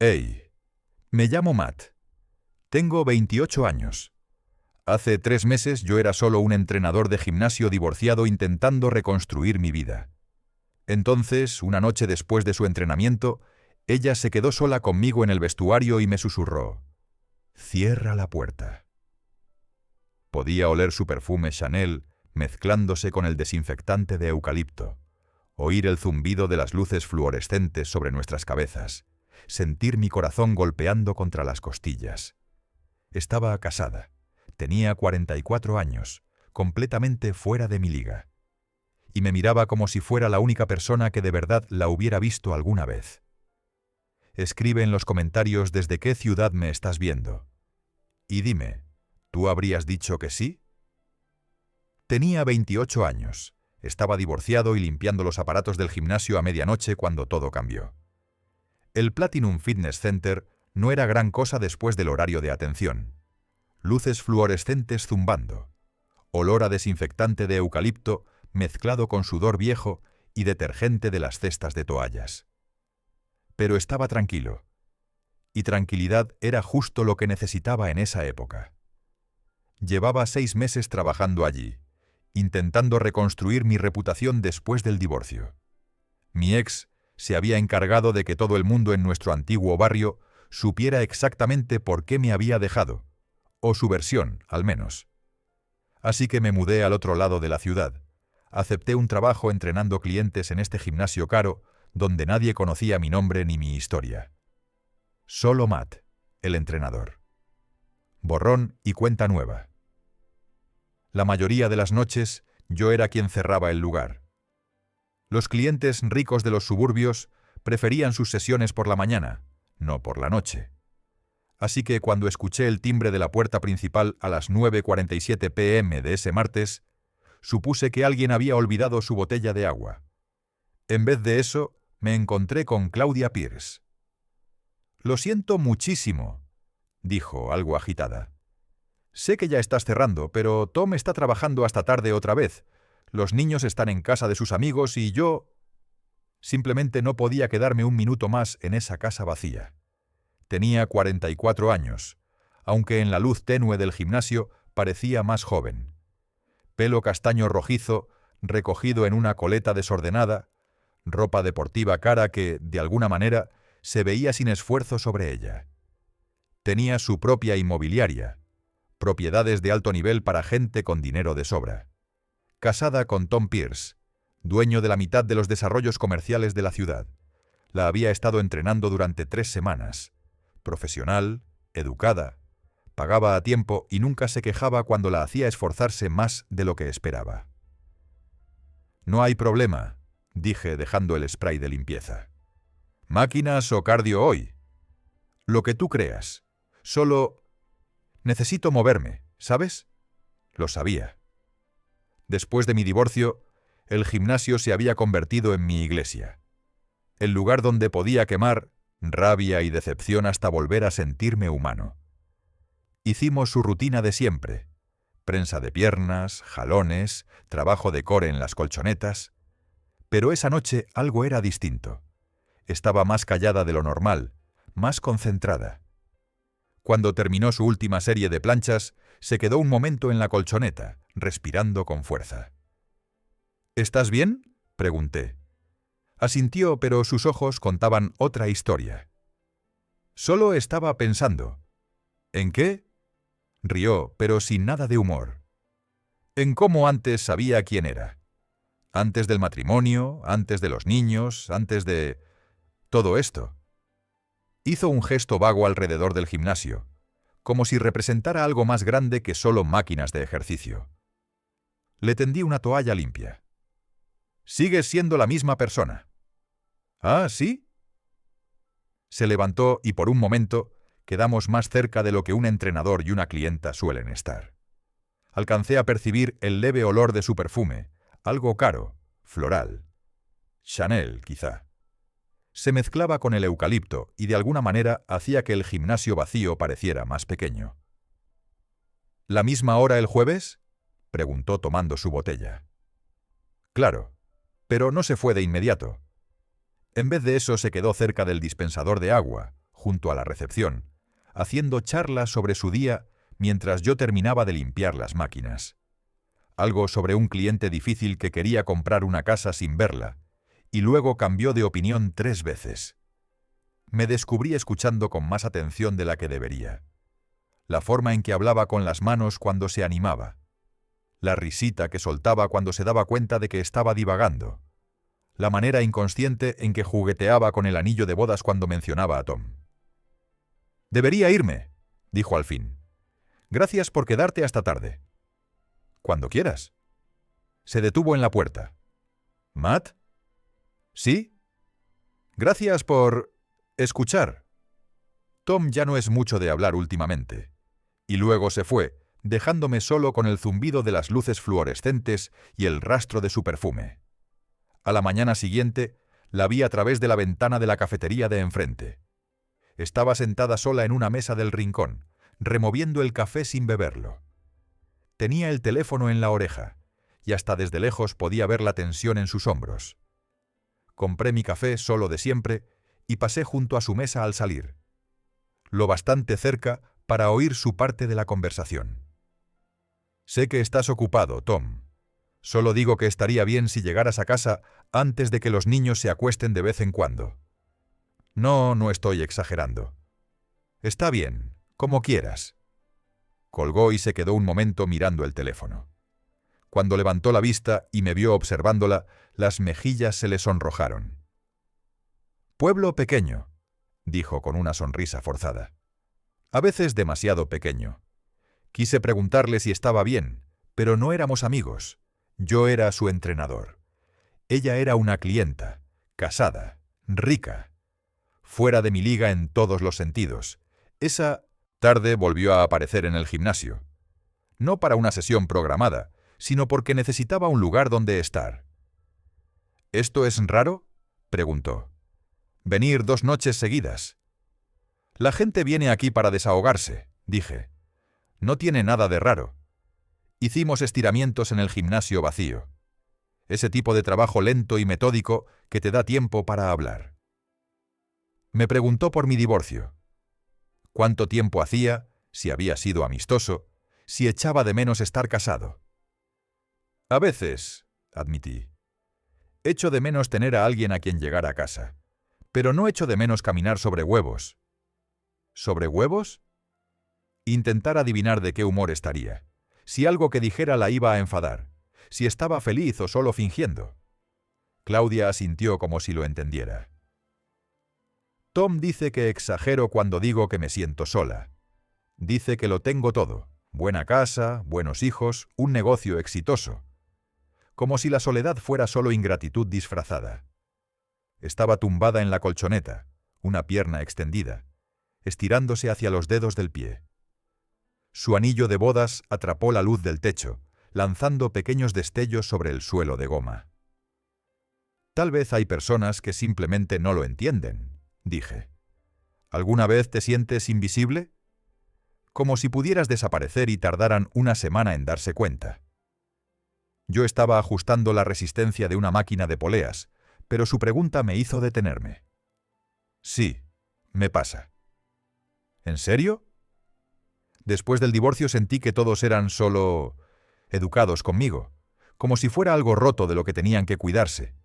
Hey, me llamo Matt. Tengo 28 años. Hace 3 meses yo era solo un entrenador de gimnasio divorciado intentando reconstruir mi vida. Entonces, una noche después de su entrenamiento, ella se quedó sola conmigo en el vestuario y me susurró: «Cierra la puerta». Podía oler su perfume Chanel mezclándose con el desinfectante de eucalipto, oír el zumbido de las luces fluorescentes sobre nuestras cabezas, sentir mi corazón golpeando contra las costillas. Estaba casada, tenía 44 años, completamente fuera de mi liga. Y me miraba como si fuera la única persona que de verdad la hubiera visto alguna vez. Escribe en los comentarios desde qué ciudad me estás viendo. Y dime, ¿tú habrías dicho que sí? Tenía 28 años, estaba divorciado y limpiando los aparatos del gimnasio a medianoche cuando todo cambió. El Platinum Fitness Center no era gran cosa después del horario de atención. Luces fluorescentes zumbando, olor a desinfectante de eucalipto mezclado con sudor viejo y detergente de las cestas de toallas. Pero estaba tranquilo, y tranquilidad era justo lo que necesitaba en esa época. Llevaba 6 meses trabajando allí, intentando reconstruir mi reputación después del divorcio. Mi ex se había encargado de que todo el mundo en nuestro antiguo barrio supiera exactamente por qué me había dejado, o su versión, al menos. Así que me mudé al otro lado de la ciudad. Acepté un trabajo entrenando clientes en este gimnasio caro, donde nadie conocía mi nombre ni mi historia. Solo Matt, el entrenador. Borrón y cuenta nueva. La mayoría de las noches, yo era quien cerraba el lugar. Los clientes ricos de los suburbios preferían sus sesiones por la mañana, no por la noche. Así que cuando escuché el timbre de la puerta principal a las 9:47 p.m. de ese martes, supuse que alguien había olvidado su botella de agua. En vez de eso, me encontré con Claudia Pierce. «Lo siento muchísimo», dijo, algo agitada. «Sé que ya estás cerrando, pero Tom está trabajando hasta tarde otra vez. Los niños están en casa de sus amigos y yo...». Simplemente no podía quedarme un minuto más en esa casa vacía. Tenía 44 años, aunque en la luz tenue del gimnasio parecía más joven. Pelo castaño rojizo, recogido en una coleta desordenada, ropa deportiva cara que, de alguna manera, se veía sin esfuerzo sobre ella. Tenía su propia inmobiliaria, propiedades de alto nivel para gente con dinero de sobra. Casada con Tom Pierce, dueño de la mitad de los desarrollos comerciales de la ciudad. La había estado entrenando durante 3 semanas. Profesional, educada, pagaba a tiempo y nunca se quejaba cuando la hacía esforzarse más de lo que esperaba. «No hay problema», dije dejando el spray de limpieza. «¿Máquinas o cardio hoy?» «Lo que tú creas. Solo... necesito moverme, ¿sabes?» Lo sabía. Después de mi divorcio, el gimnasio se había convertido en mi iglesia. El lugar donde podía quemar rabia y decepción hasta volver a sentirme humano. Hicimos su rutina de siempre: prensa de piernas, jalones, trabajo de core en las colchonetas. Pero esa noche algo era distinto. Estaba más callada de lo normal, más concentrada. Cuando terminó su última serie de planchas, se quedó un momento en la colchoneta, respirando con fuerza. «¿Estás bien?», pregunté. Asintió, pero sus ojos contaban otra historia. «Solo estaba pensando». «¿En qué?». Rió, pero sin nada de humor. «En cómo antes sabía quién era. Antes del matrimonio, antes de los niños, antes de... todo esto». Hizo un gesto vago alrededor del gimnasio, como si representara algo más grande que solo máquinas de ejercicio. Le tendí una toalla limpia. «Sigues siendo la misma persona». «¿Ah, sí?». Se levantó y por un momento quedamos más cerca de lo que un entrenador y una clienta suelen estar. Alcancé a percibir el leve olor de su perfume, algo caro, floral. Chanel, quizá. Se mezclaba con el eucalipto y de alguna manera hacía que el gimnasio vacío pareciera más pequeño. «¿La misma hora el jueves?», preguntó tomando su botella. «Claro, pero no se fue de inmediato. En vez de eso se quedó cerca del dispensador de agua, junto a la recepción, haciendo charlas sobre su día mientras yo terminaba de limpiar las máquinas. Algo sobre un cliente difícil que quería comprar una casa sin verla, y luego cambió de opinión 3 veces. Me descubrí escuchando con más atención de la que debería. La forma en que hablaba con las manos cuando se animaba. La risita que soltaba cuando se daba cuenta de que estaba divagando. La manera inconsciente en que jugueteaba con el anillo de bodas cuando mencionaba a Tom. «Debería irme», dijo al fin. «Gracias por quedarte hasta tarde». «Cuando quieras». Se detuvo en la puerta. «¿Matt?» «¿Sí?» «Gracias por escuchar». Tom ya no es mucho de hablar últimamente. Y luego se fue, dejándome solo con el zumbido de las luces fluorescentes y el rastro de su perfume. A la mañana siguiente, la vi a través de la ventana de la cafetería de enfrente. Estaba sentada sola en una mesa del rincón, removiendo el café sin beberlo. Tenía el teléfono en la oreja, y hasta desde lejos podía ver la tensión en sus hombros. Compré mi café solo de siempre y pasé junto a su mesa al salir. Lo bastante cerca para oír su parte de la conversación. «Sé que estás ocupado, Tom. Solo digo que estaría bien si llegaras a casa antes de que los niños se acuesten de vez en cuando». «No estoy exagerando». «Está bien, como quieras». Colgó y se quedó un momento mirando el teléfono. Cuando levantó la vista y me vio observándola, las mejillas se le sonrojaron. «Pueblo pequeño», dijo con una sonrisa forzada. «A veces demasiado pequeño». Quise preguntarle si estaba bien, pero no éramos amigos. Yo era su entrenador. Ella era una clienta, casada, rica, fuera de mi liga en todos los sentidos. Esa tarde volvió a aparecer en el gimnasio. No para una sesión programada, sino porque necesitaba un lugar donde estar. «¿Esto es raro?», preguntó. «Venir 2 noches seguidas». «La gente viene aquí para desahogarse», dije. «No tiene nada de raro». Hicimos estiramientos en el gimnasio vacío. Ese tipo de trabajo lento y metódico que te da tiempo para hablar. Me preguntó por mi divorcio. ¿Cuánto tiempo hacía? Si había sido amistoso. Si echaba de menos estar casado. «A veces», admití. «Echo de menos tener a alguien a quien llegar a casa. Pero no echo de menos caminar sobre huevos». «¿Sobre huevos?» Intentar adivinar de qué humor estaría. Si algo que dijera la iba a enfadar. Si estaba feliz o solo fingiendo. Claudia asintió como si lo entendiera. «Tom dice que exagero cuando digo que me siento sola. Dice que lo tengo todo. Buena casa, buenos hijos, un negocio exitoso. Como si la soledad fuera solo ingratitud disfrazada». Estaba tumbada en la colchoneta, una pierna extendida, estirándose hacia los dedos del pie. Su anillo de bodas atrapó la luz del techo, lanzando pequeños destellos sobre el suelo de goma. «Tal vez hay personas que simplemente no lo entienden», dije. «¿Alguna vez te sientes invisible? Como si pudieras desaparecer y tardaran una semana en darse cuenta». Yo estaba ajustando la resistencia de una máquina de poleas, pero su pregunta me hizo detenerme. «Sí, me pasa». «¿En serio?» Después del divorcio sentí que todos eran solo educados conmigo, como si fuera algo roto de lo que tenían que cuidarse.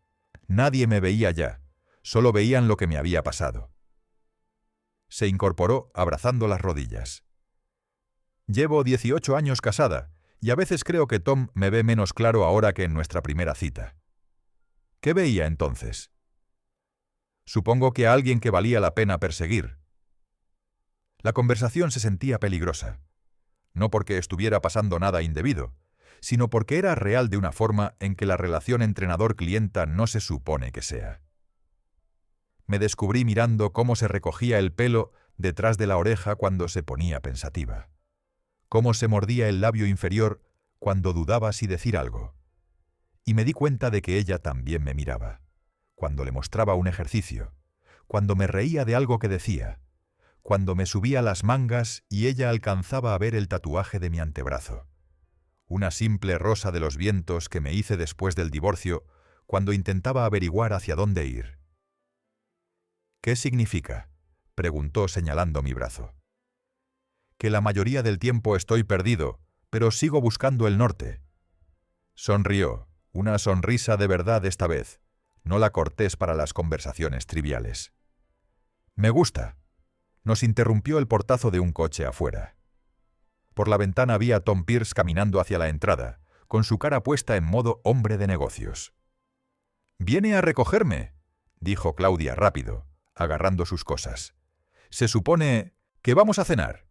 Nadie me veía ya, solo veían lo que me había pasado. Se incorporó abrazando las rodillas. «Llevo 18 años casada, y a veces creo que Tom me ve menos claro ahora que en nuestra primera cita». «¿Qué veía entonces?» «Supongo que a alguien que valía la pena perseguir». La conversación se sentía peligrosa. No porque estuviera pasando nada indebido, sino porque era real de una forma en que la relación entrenador-clienta no se supone que sea. Me descubrí mirando cómo se recogía el pelo detrás de la oreja cuando se ponía pensativa. Cómo se mordía el labio inferior cuando dudaba si decir algo. Y me di cuenta de que ella también me miraba, cuando le mostraba un ejercicio, cuando me reía de algo que decía, cuando me subía las mangas y ella alcanzaba a ver el tatuaje de mi antebrazo. Una simple rosa de los vientos que me hice después del divorcio cuando intentaba averiguar hacia dónde ir. «¿Qué significa?», preguntó señalando mi brazo. Que la mayoría del tiempo estoy perdido, pero sigo buscando el norte. Sonrió, una sonrisa de verdad esta vez, no la cortés para las conversaciones triviales. Me gusta. Nos interrumpió el portazo de un coche afuera. Por la ventana vi a Tom Pierce caminando hacia la entrada, con su cara puesta en modo hombre de negocios. «¿Viene a recogerme?», dijo Claudia rápido, agarrando sus cosas. «Se supone que vamos a cenar».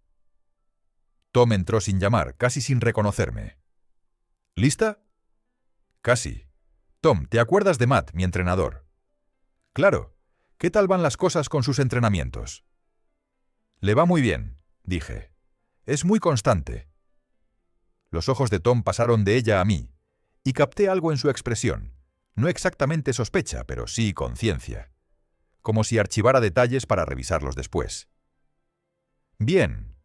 Tom entró sin llamar, casi sin reconocerme. «¿Lista?» «Casi. Tom, ¿te acuerdas de Matt, mi entrenador?» «Claro. ¿Qué tal van las cosas con sus entrenamientos?» «Le va muy bien», dije. «Es muy constante». Los ojos de Tom pasaron de ella a mí, y capté algo en su expresión, no exactamente sospecha, pero sí conciencia, como si archivara detalles para revisarlos después. «Bien.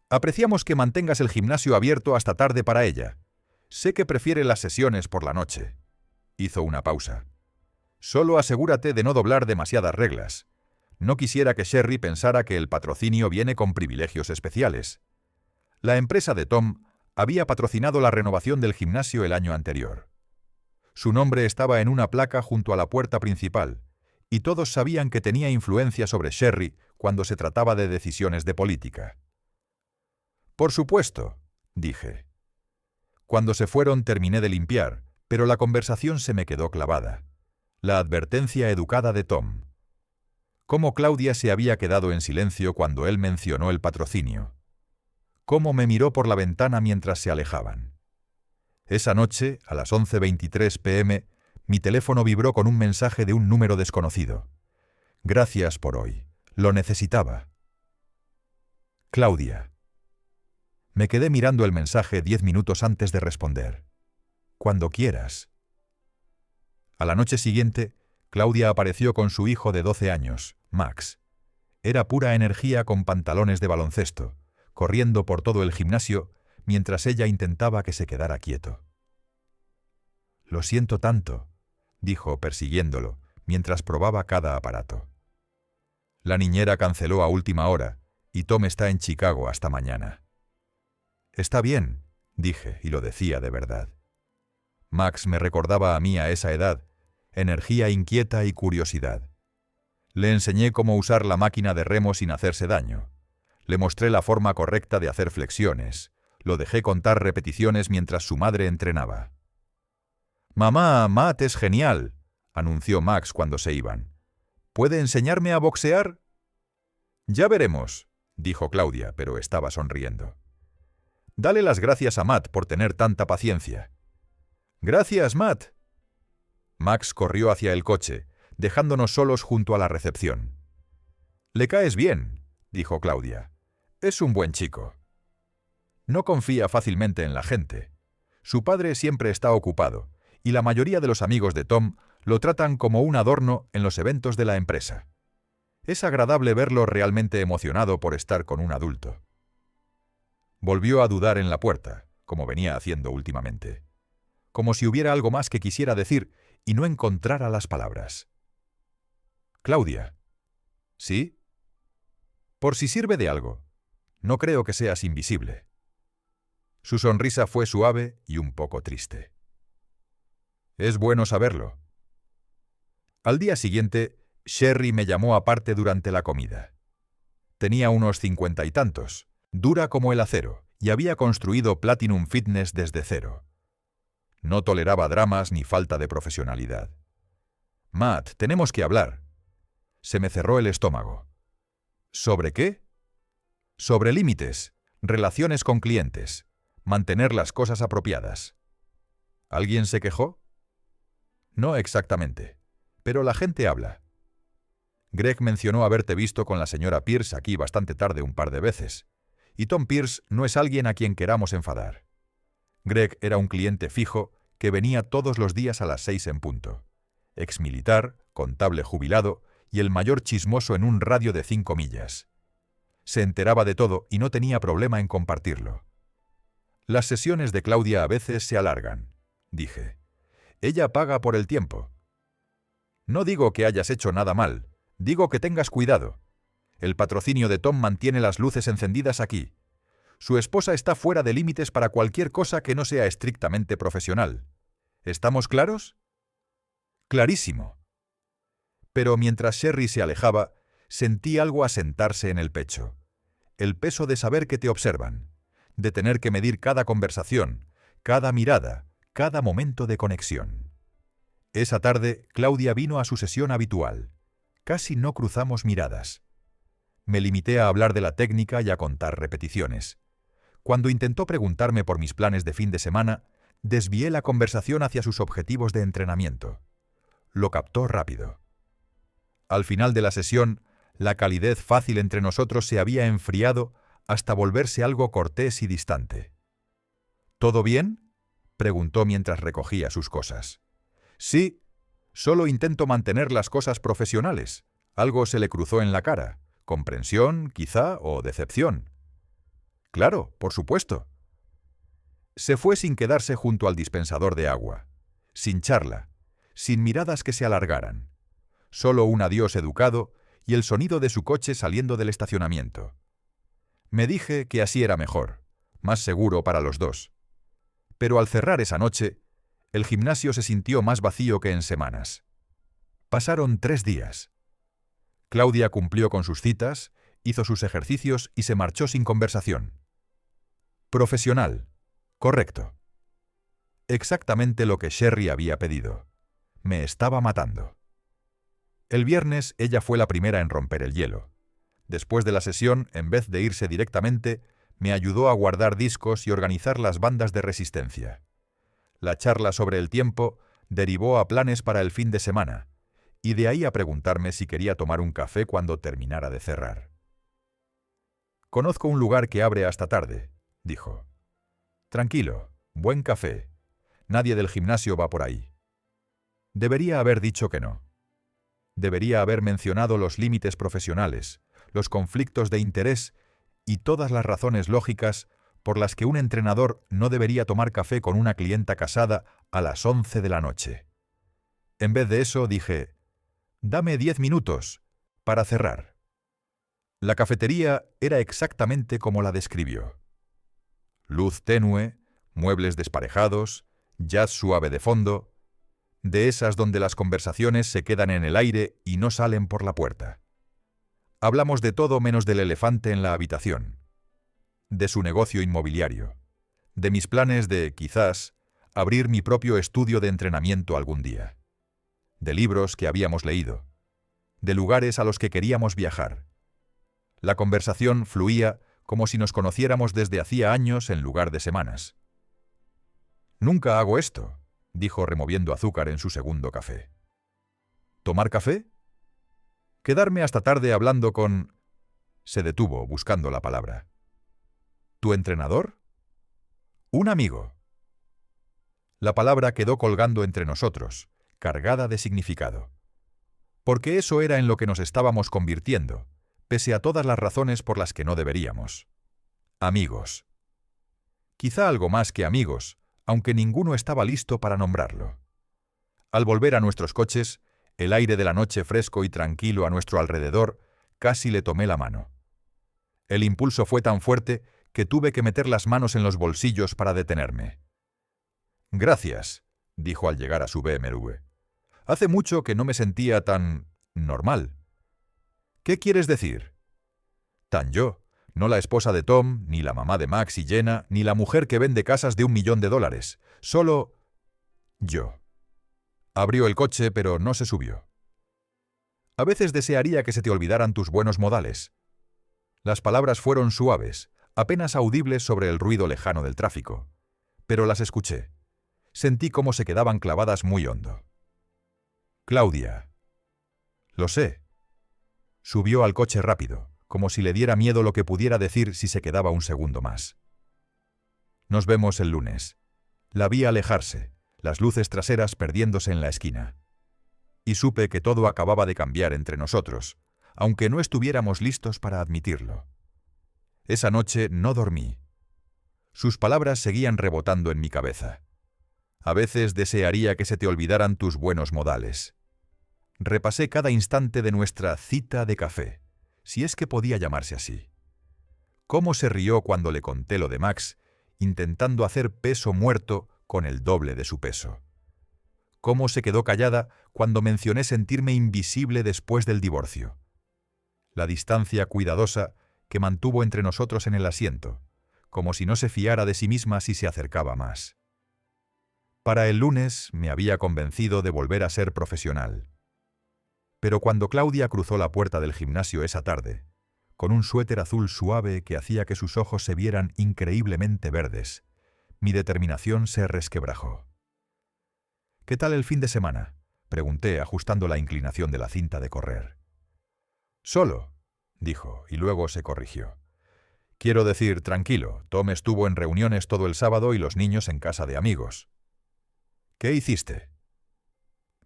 Apreciamos que mantengas el gimnasio abierto hasta tarde para ella. Sé que prefiere las sesiones por la noche». Hizo una pausa. «Solo asegúrate de no doblar demasiadas reglas. No quisiera que Sherry pensara que el patrocinio viene con privilegios especiales. La empresa de Tom había patrocinado la renovación del gimnasio el año anterior. Su nombre estaba en una placa junto a la puerta principal, y todos sabían que tenía influencia sobre Sherry cuando se trataba de decisiones de política. «Por supuesto», dije. Cuando se fueron terminé de limpiar, pero la conversación se me quedó clavada. La advertencia educada de Tom. Cómo Claudia se había quedado en silencio cuando él mencionó el patrocinio. Cómo me miró por la ventana mientras se alejaban. Esa noche, a las 11:23 p.m., mi teléfono vibró con un mensaje de un número desconocido. «Gracias por hoy. Lo necesitaba». Claudia. Me quedé mirando el mensaje 10 minutos antes de responder. «Cuando quieras». A la noche siguiente, Claudia apareció con su hijo de 12 años, Max. Era pura energía con pantalones de baloncesto, corriendo por todo el gimnasio mientras ella intentaba que se quedara quieto. «Lo siento tanto», dijo persiguiéndolo, mientras probaba cada aparato. «La niñera canceló a última hora, y Tom está en Chicago hasta mañana». «Está bien», dije, y lo decía de verdad. Max me recordaba a mí a esa edad, energía inquieta y curiosidad. Le enseñé cómo usar la máquina de remo sin hacerse daño. Le mostré la forma correcta de hacer flexiones. Lo dejé contar repeticiones mientras su madre entrenaba. «Mamá, Matt es genial», anunció Max cuando se iban. «¿Puede enseñarme a boxear?» «Ya veremos», dijo Claudia, pero estaba sonriendo. «Dale las gracias a Matt por tener tanta paciencia». «Gracias, Matt». Max corrió hacia el coche, dejándonos solos junto a la recepción. «Le caes bien», dijo Claudia. «Es un buen chico». No confía fácilmente en la gente. Su padre siempre está ocupado, y la mayoría de los amigos de Tom lo tratan como un adorno en los eventos de la empresa. Es agradable verlo realmente emocionado por estar con un adulto. Volvió a dudar en la puerta, como venía haciendo últimamente. Como si hubiera algo más que quisiera decir y no encontrara las palabras. «Claudia». «¿Sí?» «Por si sirve de algo. No creo que seas invisible». Su sonrisa fue suave y un poco triste. «Es bueno saberlo». Al día siguiente, Sherry me llamó aparte durante la comida. Tenía unos 50 y tantos, dura como el acero, y había construido Platinum Fitness desde cero. No toleraba dramas ni falta de profesionalidad. «Matt, tenemos que hablar». Se me cerró el estómago. «¿Sobre qué?» «Sobre límites, relaciones con clientes, mantener las cosas apropiadas». ¿Alguien se quejó? No exactamente, pero la gente habla. Greg mencionó haberte visto con la señora Pierce aquí bastante tarde un par de veces, y Tom Pierce no es alguien a quien queramos enfadar. Greg era un cliente fijo que venía todos los días a las 6 en punto. Exmilitar, contable jubilado y el mayor chismoso en un radio de 5 millas. Se enteraba de todo y no tenía problema en compartirlo. «Las sesiones de Claudia a veces se alargan», dije. «Ella paga por el tiempo». «No digo que hayas hecho nada mal, digo que tengas cuidado. El patrocinio de Tom mantiene las luces encendidas aquí. Su esposa está fuera de límites para cualquier cosa que no sea estrictamente profesional. ¿Estamos claros? Clarísimo. Pero mientras Sherry se alejaba, sentí algo asentarse en el pecho. El peso de saber que te observan, de tener que medir cada conversación, cada mirada, cada momento de conexión. Esa tarde, Claudia vino a su sesión habitual. Casi no cruzamos miradas. Me limité a hablar de la técnica y a contar repeticiones. Cuando intentó preguntarme por mis planes de fin de semana, desvié la conversación hacia sus objetivos de entrenamiento. Lo captó rápido. Al final de la sesión, la calidez fácil entre nosotros se había enfriado hasta volverse algo cortés y distante. ¿Todo bien?, preguntó mientras recogía sus cosas. Sí, solo intento mantener las cosas profesionales. Algo se le cruzó en la cara. Comprensión, quizá, o decepción. Claro, por supuesto. Se fue sin quedarse junto al dispensador de agua, sin charla, sin miradas que se alargaran. Solo un adiós educado y el sonido de su coche saliendo del estacionamiento. Me dije que así era mejor, más seguro para los dos. Pero al cerrar esa noche, el gimnasio se sintió más vacío que en semanas. Pasaron 3 días. Claudia cumplió con sus citas, hizo sus ejercicios y se marchó sin conversación. Profesional. Correcto. Exactamente lo que Sherry había pedido. Me estaba matando. El viernes ella fue la primera en romper el hielo. Después de la sesión, en vez de irse directamente, me ayudó a guardar discos y organizar las bandas de resistencia. La charla sobre el tiempo derivó a planes para el fin de semana, y de ahí a preguntarme si quería tomar un café cuando terminara de cerrar. «Conozco un lugar que abre hasta tarde», dijo. «Tranquilo, buen café. Nadie del gimnasio va por ahí». Debería haber dicho que no. Debería haber mencionado los límites profesionales, los conflictos de interés y todas las razones lógicas por las que un entrenador no debería tomar café con una clienta casada a las 11 de la noche. En vez de eso dije, «Dame 10 minutos para cerrar». La cafetería era exactamente como la describió. Luz tenue, muebles desparejados, jazz suave de fondo, de esas donde las conversaciones se quedan en el aire y no salen por la puerta. Hablamos de todo menos del elefante en la habitación, de su negocio inmobiliario, de mis planes de, quizás, abrir mi propio estudio de entrenamiento algún día, de libros que habíamos leído, de lugares a los que queríamos viajar. La conversación fluía como si nos conociéramos desde hacía años en lugar de semanas. «Nunca hago esto», dijo removiendo azúcar en su segundo café. «¿Tomar café? ¿Quedarme hasta tarde hablando con...?» Se detuvo, buscando la palabra. «¿Tu entrenador?» «Un amigo». La palabra quedó colgando entre nosotros, cargada de significado. Porque eso era en lo que nos estábamos convirtiendo, pese a todas las razones por las que no deberíamos. Amigos. Quizá algo más que amigos, aunque ninguno estaba listo para nombrarlo. Al volver a nuestros coches, el aire de la noche fresco y tranquilo a nuestro alrededor, casi le tomé la mano. El impulso fue tan fuerte que tuve que meter las manos en los bolsillos para detenerme. «Gracias», dijo al llegar a su BMW. «Hace mucho que no me sentía tan... normal». «¿Qué quieres decir?» «Tan yo, no la esposa de Tom, ni la mamá de Max y Jenna, ni la mujer que vende casas de $1 millón, solo... yo». Abrió el coche, pero no se subió. «A veces desearía que se te olvidaran tus buenos modales». Las palabras fueron suaves, apenas audibles sobre el ruido lejano del tráfico. Pero las escuché. Sentí cómo se quedaban clavadas muy hondo. «Claudia». «Lo sé». Subió al coche rápido, como si le diera miedo lo que pudiera decir si se quedaba un segundo más. «Nos vemos el lunes». La vi alejarse, las luces traseras perdiéndose en la esquina. Y supe que todo acababa de cambiar entre nosotros, aunque no estuviéramos listos para admitirlo. Esa noche no dormí. Sus palabras seguían rebotando en mi cabeza. «A veces desearía que se te olvidaran tus buenos modales». Repasé cada instante de nuestra cita de café, si es que podía llamarse así. Cómo se rió cuando le conté lo de Max, intentando hacer peso muerto con el doble de su peso. Cómo se quedó callada cuando mencioné sentirme invisible después del divorcio. La distancia cuidadosa que mantuvo entre nosotros en el asiento, como si no se fiara de sí misma si se acercaba más. Para el lunes me había convencido de volver a ser profesional. Pero cuando Claudia cruzó la puerta del gimnasio esa tarde, con un suéter azul suave que hacía que sus ojos se vieran increíblemente verdes, mi determinación se resquebrajó. «¿Qué tal el fin de semana?», pregunté, ajustando la inclinación de la cinta de correr. «Solo», dijo, y luego se corrigió. «Quiero decir, tranquilo, Tom estuvo en reuniones todo el sábado y los niños en casa de amigos». «¿Qué hiciste?».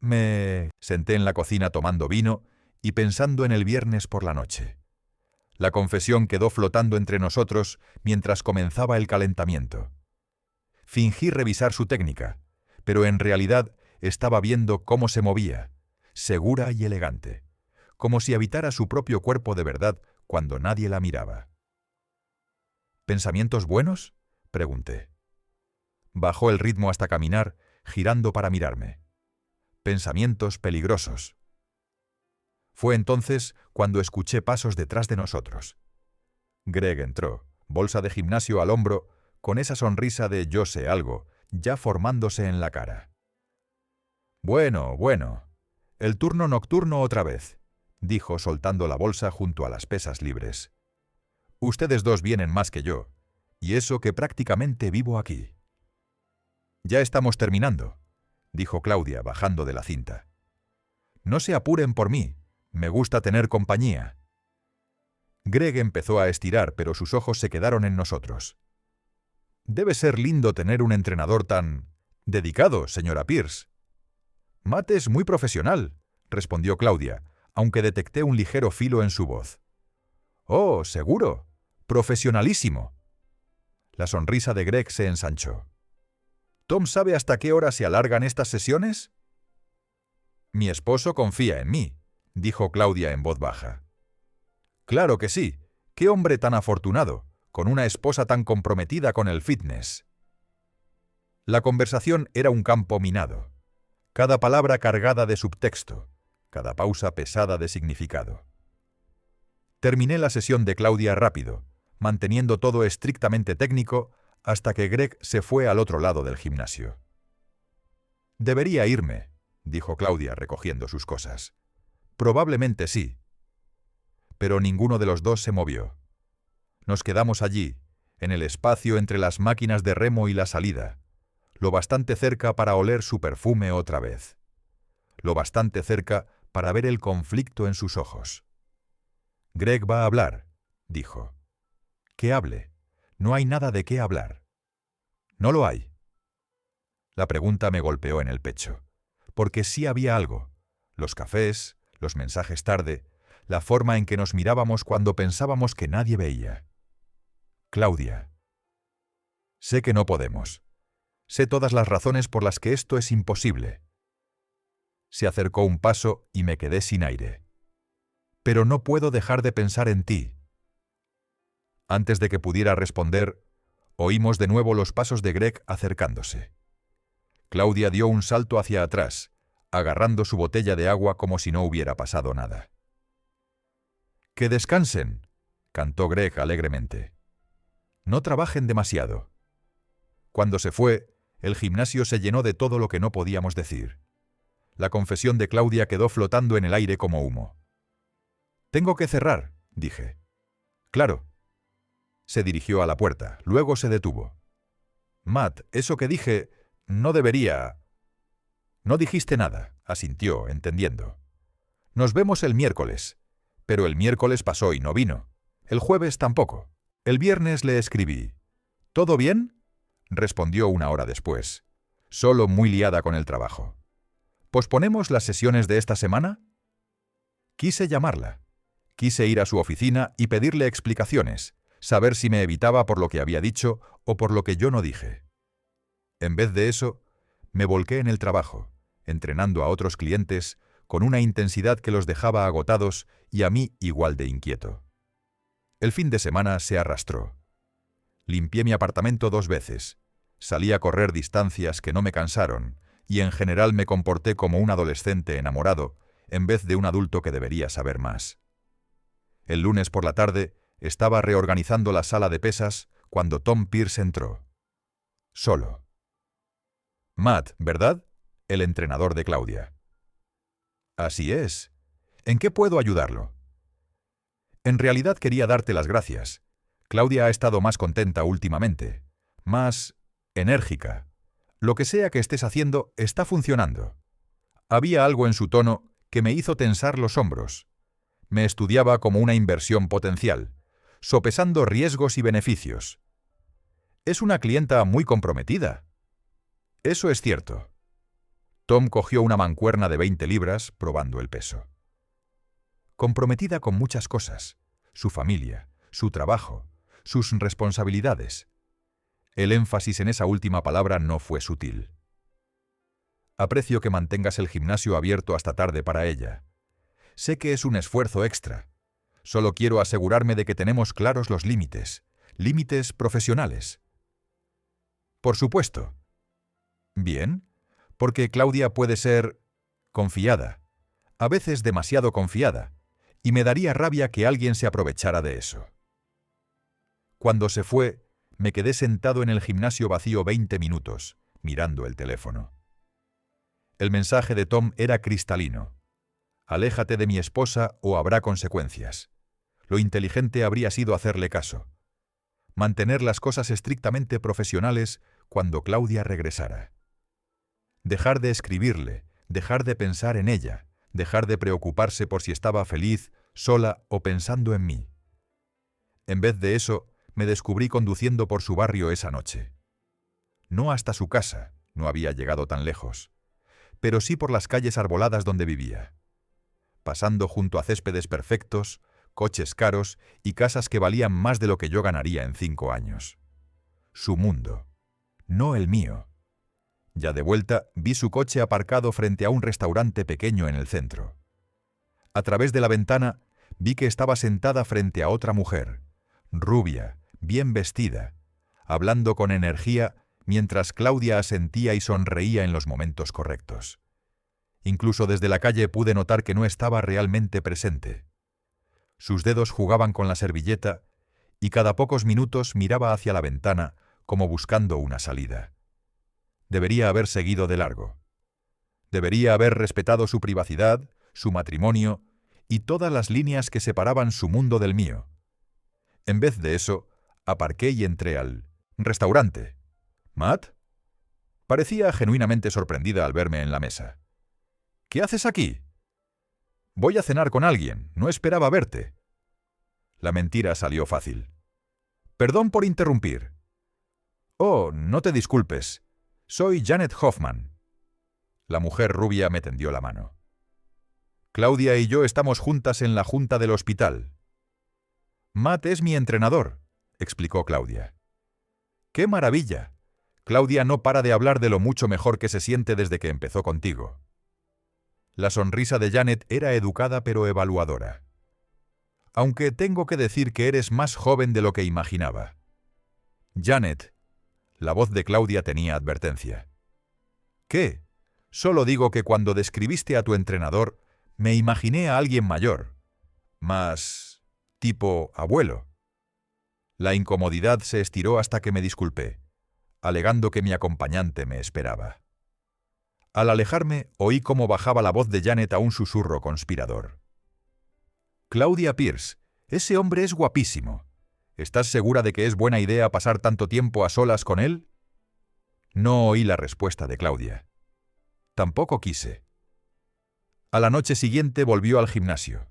Me senté en la cocina tomando vino y pensando en el viernes por la noche. La confesión quedó flotando entre nosotros mientras comenzaba el calentamiento. Fingí revisar su técnica, pero en realidad estaba viendo cómo se movía, segura y elegante, como si habitara su propio cuerpo de verdad cuando nadie la miraba. «¿Pensamientos buenos?», pregunté. Bajó el ritmo hasta caminar, girando para mirarme. «Pensamientos peligrosos». Fue entonces cuando escuché pasos detrás de nosotros. Greg entró, bolsa de gimnasio al hombro, con esa sonrisa de yo sé algo, ya formándose en la cara. «Bueno, bueno, el turno nocturno otra vez», dijo soltando la bolsa junto a las pesas libres. «Ustedes dos vienen más que yo, y eso que prácticamente vivo aquí». «Ya estamos terminando», dijo Claudia bajando de la cinta. «No se apuren por mí, me gusta tener compañía». Greg empezó a estirar, pero sus ojos se quedaron en nosotros. «Debe ser lindo tener un entrenador tan dedicado, señora Pierce». «Matt es muy profesional», respondió Claudia, aunque detecté un ligero filo en su voz. «Oh, seguro, profesionalísimo». La sonrisa de Greg se ensanchó. «¿Tom sabe hasta qué hora se alargan estas sesiones?». «Mi esposo confía en mí», dijo Claudia en voz baja. «Claro que sí. Qué hombre tan afortunado, con una esposa tan comprometida con el fitness». La conversación era un campo minado. Cada palabra cargada de subtexto, cada pausa pesada de significado. Terminé la sesión de Claudia rápido, manteniendo todo estrictamente técnico, hasta que Greg se fue al otro lado del gimnasio. «Debería irme», dijo Claudia recogiendo sus cosas. «Probablemente sí». Pero ninguno de los dos se movió. Nos quedamos allí, en el espacio entre las máquinas de remo y la salida, lo bastante cerca para oler su perfume otra vez, lo bastante cerca para ver el conflicto en sus ojos. «Greg va a hablar», dijo. «Que hable. No hay nada de qué hablar». «¿No lo hay?». La pregunta me golpeó en el pecho, porque sí había algo: los cafés, los mensajes tarde, la forma en que nos mirábamos cuando pensábamos que nadie veía. «Claudia, sé que no podemos. Sé todas las razones por las que esto es imposible». Se acercó un paso y me quedé sin aire. «Pero no puedo dejar de pensar en ti». Antes de que pudiera responder, oímos de nuevo los pasos de Greg acercándose. Claudia dio un salto hacia atrás, agarrando su botella de agua como si no hubiera pasado nada. «Que descansen», cantó Greg alegremente. «No trabajen demasiado». Cuando se fue, el gimnasio se llenó de todo lo que no podíamos decir. La confesión de Claudia quedó flotando en el aire como humo. «Tengo que cerrar», dije. «Claro». Se dirigió a la puerta, luego se detuvo. «Matt, eso que dije, no debería...». «No dijiste nada», asintió, entendiendo. «Nos vemos el miércoles». Pero el miércoles pasó y no vino. El jueves tampoco. El viernes le escribí. «¿Todo bien?», respondió una hora después, solo muy liada con el trabajo. «¿Posponemos las sesiones de esta semana?». Quise llamarla. Quise ir a su oficina y pedirle explicaciones, saber si me evitaba por lo que había dicho o por lo que yo no dije. En vez de eso, me volqué en el trabajo, entrenando a otros clientes, con una intensidad que los dejaba agotados y a mí igual de inquieto. El fin de semana se arrastró. Limpié mi apartamento 2 veces, salí a correr distancias que no me cansaron y en general me comporté como un adolescente enamorado en vez de un adulto que debería saber más. El lunes por la tarde estaba reorganizando la sala de pesas cuando Tom Pierce entró. Solo. Matt, ¿verdad? El entrenador de Claudia. Así es. ¿En qué puedo ayudarlo? En realidad quería darte las gracias. Claudia ha estado más contenta últimamente, más enérgica. Lo que sea que estés haciendo está funcionando. Había algo en su tono que me hizo tensar los hombros. Me estudiaba como una inversión potencial, sopesando riesgos y beneficios. Es una clienta muy comprometida. Eso es cierto. Tom cogió una mancuerna de 20 libras, probando el peso. Comprometida con muchas cosas: su familia, su trabajo, sus responsabilidades. El énfasis en esa última palabra no fue sutil. Aprecio que mantengas el gimnasio abierto hasta tarde para ella. Sé que es un esfuerzo extra. Solo quiero asegurarme de que tenemos claros los límites profesionales. Por supuesto. Bien, porque Claudia puede ser confiada, a veces demasiado confiada, y me daría rabia que alguien se aprovechara de eso. Cuando se fue, me quedé sentado en el gimnasio vacío 20 minutos, mirando el teléfono. El mensaje de Tom era cristalino. Aléjate de mi esposa o habrá consecuencias. Lo inteligente habría sido hacerle caso. Mantener las cosas estrictamente profesionales cuando Claudia regresara. Dejar de escribirle, dejar de pensar en ella, dejar de preocuparse por si estaba feliz, sola o pensando en mí. En vez de eso, me descubrí conduciendo por su barrio esa noche. No hasta su casa, no había llegado tan lejos, pero sí por las calles arboladas donde vivía. Pasando junto a céspedes perfectos, coches caros y casas que valían más de lo que yo ganaría en 5 años. Su mundo, no el mío. Ya de vuelta, vi su coche aparcado frente a un restaurante pequeño en el centro. A través de la ventana, vi que estaba sentada frente a otra mujer, rubia, bien vestida, hablando con energía mientras Claudia asentía y sonreía en los momentos correctos. Incluso desde la calle pude notar que no estaba realmente presente. Sus dedos jugaban con la servilleta y cada pocos minutos miraba hacia la ventana como buscando una salida. Debería haber seguido de largo. Debería haber respetado su privacidad, su matrimonio y todas las líneas que separaban su mundo del mío. En vez de eso, aparqué y entré al restaurante. ¿Matt? Parecía genuinamente sorprendida al verme en la mesa. ¿Qué haces aquí? Voy a cenar con alguien, no esperaba verte. La mentira salió fácil. Perdón por interrumpir. Oh, no te disculpes. Soy Janet Hoffman. La mujer rubia me tendió la mano. Claudia y yo estamos juntas en la junta del hospital. Matt es mi entrenador, explicó Claudia. ¡Qué maravilla! Claudia no para de hablar de lo mucho mejor que se siente desde que empezó contigo. La sonrisa de Janet era educada pero evaluadora. Aunque tengo que decir que eres más joven de lo que imaginaba. Janet. La voz de Claudia tenía advertencia. ¿Qué? Solo digo que cuando describiste a tu entrenador, me imaginé a alguien mayor. Más tipo abuelo. La incomodidad se estiró hasta que me disculpé, alegando que mi acompañante me esperaba. Al alejarme, oí cómo bajaba la voz de Janet a un susurro conspirador. Claudia Pierce, ese hombre es guapísimo. ¿Estás segura de que es buena idea pasar tanto tiempo a solas con él? No oí la respuesta de Claudia. Tampoco quise. A la noche siguiente volvió al gimnasio.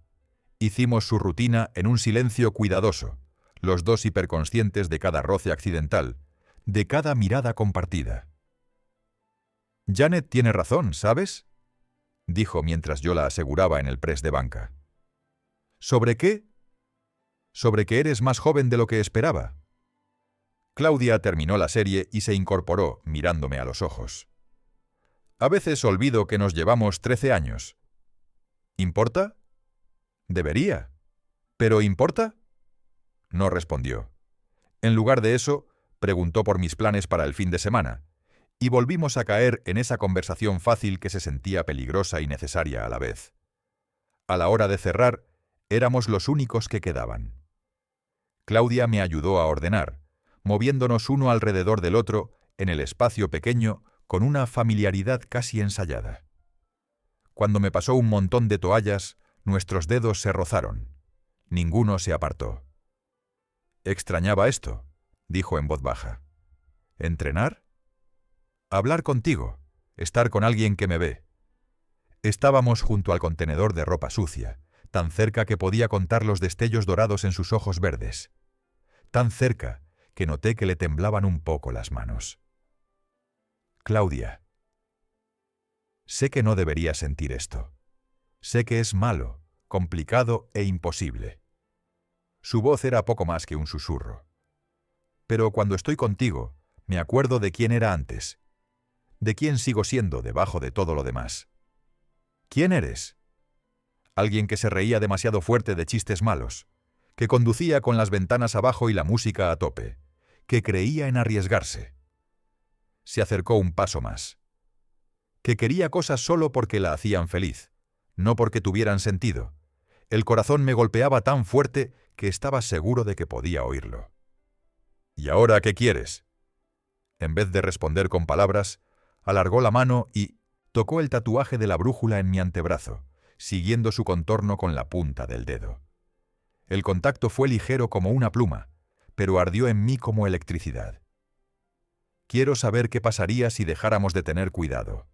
Hicimos su rutina en un silencio cuidadoso, los dos hiperconscientes de cada roce accidental, de cada mirada compartida. Janet tiene razón, ¿sabes? Dijo mientras yo la aseguraba en el press de banca. ¿Sobre qué? Sobre que eres más joven de lo que esperaba. Claudia terminó la serie y se incorporó, mirándome a los ojos. A veces olvido que nos llevamos 13 años. ¿Importa? Debería. ¿Pero importa? No respondió. En lugar de eso, preguntó por mis planes para el fin de semana, y volvimos a caer en esa conversación fácil que se sentía peligrosa y necesaria a la vez. A la hora de cerrar, éramos los únicos que quedaban. Claudia me ayudó a ordenar, moviéndonos uno alrededor del otro en el espacio pequeño con una familiaridad casi ensayada. Cuando me pasó un montón de toallas, nuestros dedos se rozaron. Ninguno se apartó. «Extrañaba esto», dijo en voz baja. «¿Entrenar?» «Hablar contigo, estar con alguien que me ve». Estábamos junto al contenedor de ropa sucia, tan cerca que podía contar los destellos dorados en sus ojos verdes. Tan cerca que noté que le temblaban un poco las manos. «Claudia, sé que no debería sentir esto. Sé que es malo, complicado e imposible». Su voz era poco más que un susurro. «Pero cuando estoy contigo, me acuerdo de quién era antes, de quién sigo siendo debajo de todo lo demás». «¿Quién eres?» Alguien que se reía demasiado fuerte de chistes malos, que conducía con las ventanas abajo y la música a tope, que creía en arriesgarse. Se acercó un paso más. Que quería cosas solo porque la hacían feliz, no porque tuvieran sentido. El corazón me golpeaba tan fuerte que estaba seguro de que podía oírlo. «¿Y ahora qué quieres?» En vez de responder con palabras, alargó la mano y tocó el tatuaje de la brújula en mi antebrazo, siguiendo su contorno con la punta del dedo. El contacto fue ligero como una pluma, pero ardió en mí como electricidad. «Quiero saber qué pasaría si dejáramos de tener cuidado».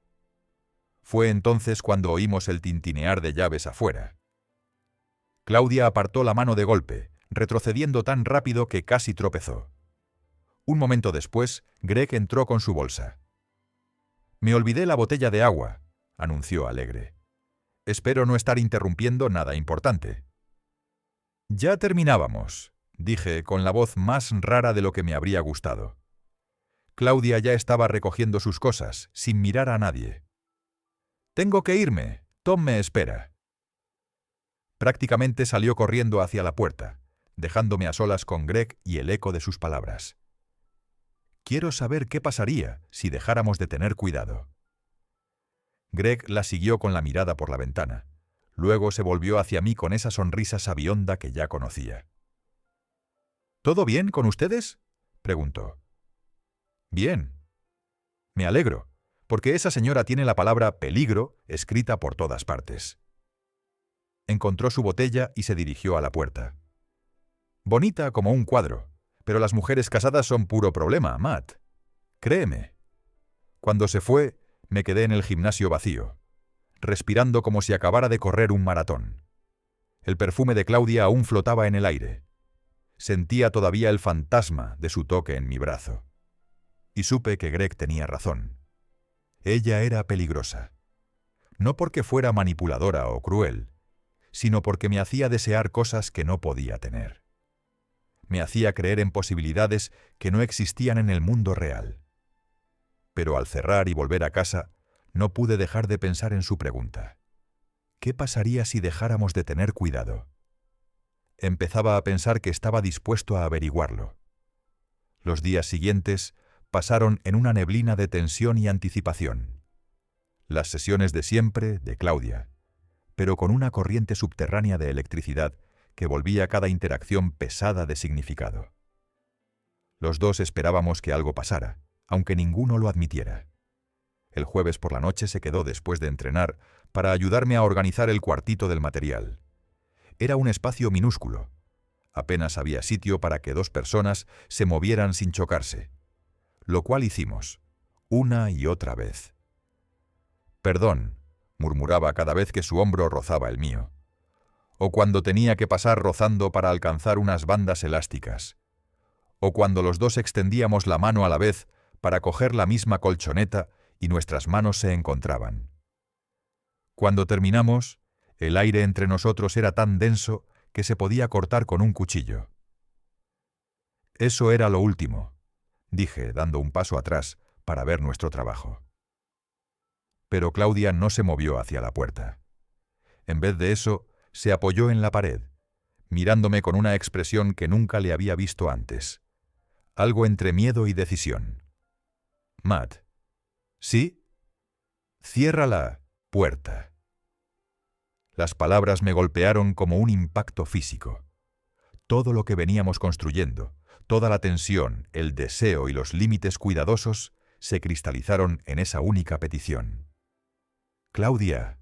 Fue entonces cuando oímos el tintinear de llaves afuera. Claudia apartó la mano de golpe, retrocediendo tan rápido que casi tropezó. Un momento después, Greg entró con su bolsa. «Me olvidé la botella de agua», anunció alegre. «Espero no estar interrumpiendo nada importante». «Ya terminábamos», dije con la voz más rara de lo que me habría gustado. Claudia ya estaba recogiendo sus cosas, sin mirar a nadie. «Tengo que irme. Tom me espera». Prácticamente salió corriendo hacia la puerta, dejándome a solas con Greg y el eco de sus palabras. «Quiero saber qué pasaría si dejáramos de tener cuidado». Greg la siguió con la mirada por la ventana. Luego se volvió hacia mí con esa sonrisa sabionda que ya conocía. «¿Todo bien con ustedes?», preguntó. «Bien». «Me alegro, porque esa señora tiene la palabra peligro escrita por todas partes». Encontró su botella y se dirigió a la puerta. «Bonita como un cuadro, pero las mujeres casadas son puro problema, Matt. Créeme». Cuando se fue, me quedé en el gimnasio vacío, respirando como si acabara de correr un maratón. El perfume de Claudia aún flotaba en el aire. Sentía todavía el fantasma de su toque en mi brazo. Y supe que Greg tenía razón. Ella era peligrosa. No porque fuera manipuladora o cruel, sino porque me hacía desear cosas que no podía tener. Me hacía creer en posibilidades que no existían en el mundo real. Pero al cerrar y volver a casa, no pude dejar de pensar en su pregunta. ¿Qué pasaría si dejáramos de tener cuidado? Empezaba a pensar que estaba dispuesto a averiguarlo. Los días siguientes pasaron en una neblina de tensión y anticipación. Las sesiones de siempre de Claudia, pero con una corriente subterránea de electricidad que volvía cada interacción pesada de significado. Los dos esperábamos que algo pasara, aunque ninguno lo admitiera. El jueves por la noche se quedó después de entrenar para ayudarme a organizar el cuartito del material. Era un espacio minúsculo. Apenas había sitio para que dos personas se movieran sin chocarse, lo cual hicimos, una y otra vez. «Perdón», murmuraba cada vez que su hombro rozaba el mío. O cuando tenía que pasar rozando para alcanzar unas bandas elásticas. O cuando los dos extendíamos la mano a la vez para coger la misma colchoneta y nuestras manos se encontraban. Cuando terminamos, el aire entre nosotros era tan denso que se podía cortar con un cuchillo. «Eso era lo último», dije, dando un paso atrás para ver nuestro trabajo. Pero Claudia no se movió hacia la puerta. En vez de eso, se apoyó en la pared, mirándome con una expresión que nunca le había visto antes. Algo entre miedo y decisión. Matt. ¿Sí? Cierra la puerta. Las palabras me golpearon como un impacto físico. Todo lo que veníamos construyendo, toda la tensión, el deseo y los límites cuidadosos se cristalizaron en esa única petición. Claudia,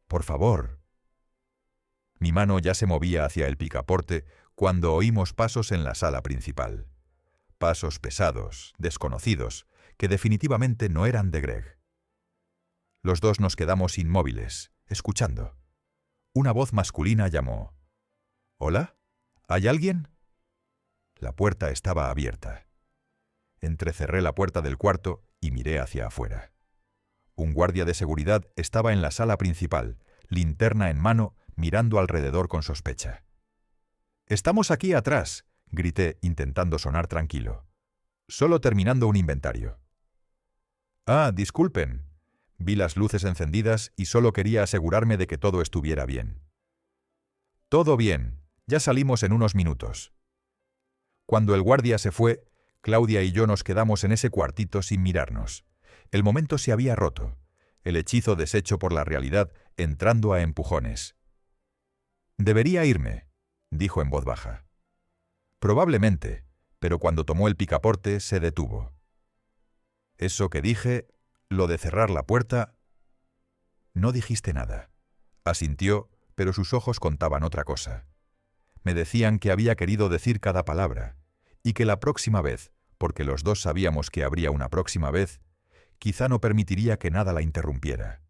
por favor. Mi mano ya se movía hacia el picaporte cuando oímos pasos en la sala principal. Pasos pesados, desconocidos, que definitivamente no eran de Greg. Los dos nos quedamos inmóviles, escuchando. Una voz masculina llamó. ¿Hola? ¿Hay alguien? La puerta estaba abierta. Entrecerré la puerta del cuarto y miré hacia afuera. Un guardia de seguridad estaba en la sala principal, linterna en mano, mirando alrededor con sospecha. «¡Estamos aquí atrás!», grité, intentando sonar tranquilo. «Solo terminando un inventario». «Ah, disculpen». Vi las luces encendidas y solo quería asegurarme de que todo estuviera bien. «Todo bien. Ya salimos en unos minutos». Cuando el guardia se fue, Claudia y yo nos quedamos en ese cuartito sin mirarnos. El momento se había roto, el hechizo deshecho por la realidad entrando a empujones. «Debería irme», dijo en voz baja. Probablemente, pero cuando tomó el picaporte se detuvo. Eso que dije, lo de cerrar la puerta... No dijiste nada. Asintió, pero sus ojos contaban otra cosa. Me decían que había querido decir cada palabra, y que la próxima vez, porque los dos sabíamos que habría una próxima vez, quizá no permitiría que nada la interrumpiera.